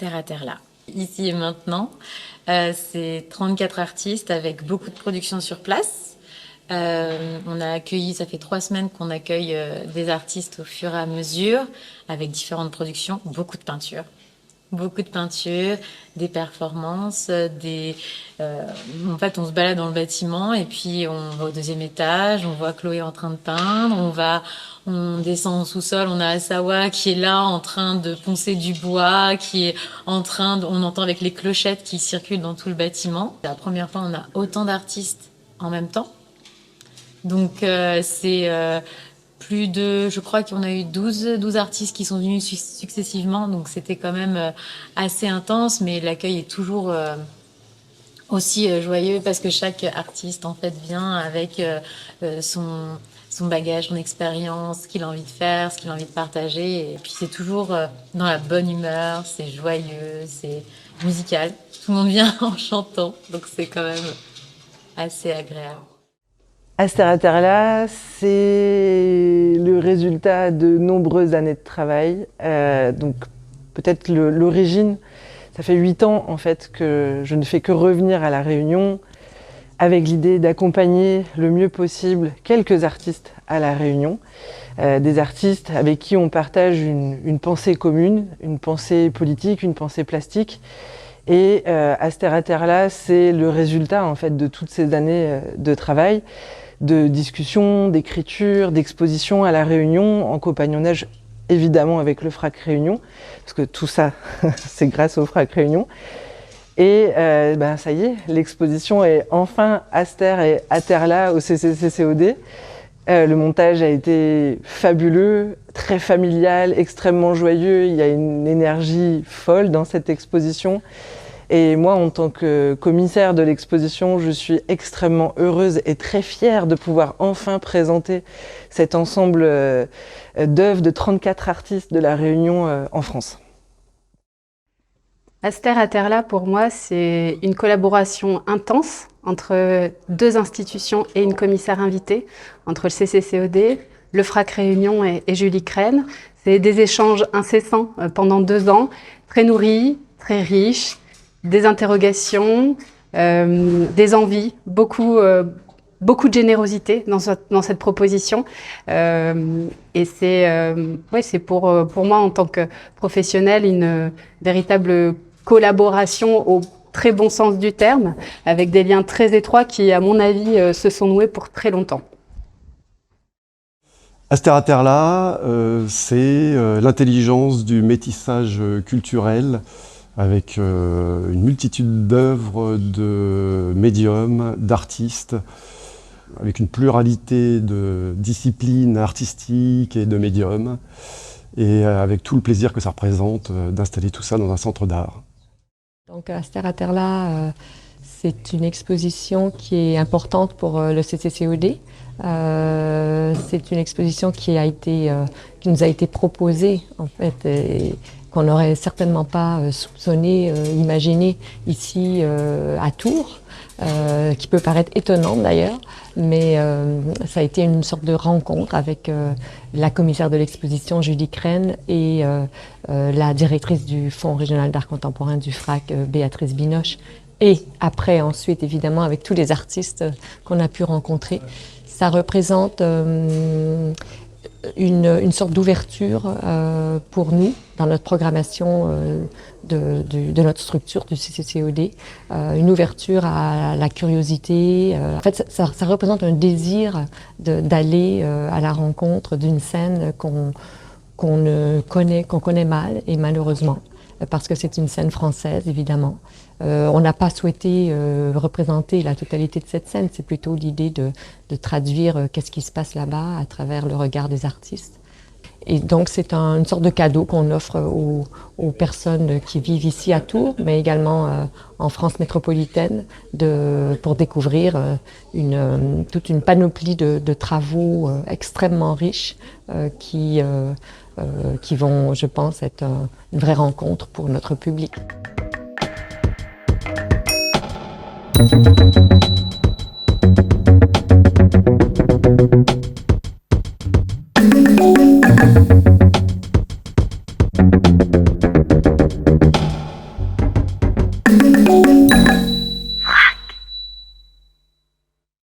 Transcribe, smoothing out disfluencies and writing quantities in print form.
Aster à Terre là. Ici et maintenant, c'est 34 artistes avec beaucoup de production sur place. On a accueilli, ça fait 3 semaines qu'on accueille des artistes au fur et à mesure, avec différentes productions, beaucoup de peinture. Beaucoup de peinture, des performances, en fait, on se balade dans le bâtiment et puis on va au 2e étage, on voit Chloé en train de peindre, on descend au sous-sol, on a Asawa qui est là en train de poncer du bois, on entend avec les clochettes qui circulent dans tout le bâtiment. C'est la première fois on a autant d'artistes en même temps. Donc je crois qu'on a eu 12 artistes qui sont venus successivement, donc c'était quand même assez intense, mais l'accueil est toujours aussi joyeux parce que chaque artiste en fait vient avec son bagage, son expérience, ce qu'il a envie de faire, ce qu'il a envie de partager, et puis c'est toujours dans la bonne humeur, c'est joyeux, c'est musical, tout le monde vient en chantant, donc c'est quand même assez agréable. Aster à Terre là, c'est le résultat de nombreuses années de travail. Donc peut-être l'origine, ça fait 8 ans en fait que je ne fais que revenir à La Réunion avec l'idée d'accompagner le mieux possible quelques artistes à La Réunion. Des artistes avec qui on partage une pensée commune, une pensée politique, une pensée plastique. Et Aster à Terre là, c'est le résultat en fait de toutes ces années de travail, de discussion, d'écriture, d'exposition à La Réunion, en compagnonnage évidemment avec le FRAC Réunion, parce que tout ça, c'est grâce au FRAC Réunion. Et ça y est, l'exposition est enfin Aster et à Terre là au CCCCOD. Le montage a été fabuleux, très familial, extrêmement joyeux. Il y a une énergie folle dans cette exposition. Et moi, en tant que commissaire de l'exposition, je suis extrêmement heureuse et très fière de pouvoir enfin présenter cet ensemble d'œuvres de 34 artistes de La Réunion en France. Aster à Terre là, pour moi, c'est une collaboration intense entre 2 institutions et une commissaire invitée, entre le CCCOD, le FRAC Réunion et Julie Crène. C'est des échanges incessants pendant 2 ans, très nourris, très riches, des interrogations, des envies, beaucoup de générosité dans cette proposition. Et c'est pour moi, en tant que professionnelle, une véritable collaboration au très bon sens du terme, avec des liens très étroits qui, à mon avis, se sont noués pour très longtemps. Aster à Terre là, c'est l'intelligence du métissage culturel avec une multitude d'œuvres, de médiums, d'artistes, avec une pluralité de disciplines artistiques et de médiums, et avec tout le plaisir que ça représente d'installer tout ça dans un centre d'art. Donc Aster à Terre là, c'est une exposition qui est importante pour le CCCOD. C'est une exposition qui nous a été proposée en fait, et qu'on n'aurait certainement pas soupçonné, imaginé ici à Tours, qui peut paraître étonnante d'ailleurs, mais ça a été une sorte de rencontre avec la commissaire de l'exposition Julie Crène et la directrice du Fonds régional d'art contemporain du FRAC, Béatrice Binoche, et après ensuite évidemment avec tous les artistes qu'on a pu rencontrer. Ça représente une sorte d'ouverture pour nous dans notre programmation de notre structure du CCCOD, une ouverture à la curiosité. En fait, ça représente un désir d'aller à la rencontre d'une scène qu'on connaît mal, et malheureusement, parce que c'est une scène française, évidemment. On n'a pas souhaité représenter la totalité de cette scène, c'est plutôt l'idée de traduire qu'est-ce qui se passe là-bas à travers le regard des artistes. Et donc c'est une sorte de cadeau qu'on offre aux personnes qui vivent ici à Tours, mais également en France métropolitaine, pour découvrir toute une panoplie de travaux extrêmement riches qui vont, je pense, être une vraie rencontre pour notre public.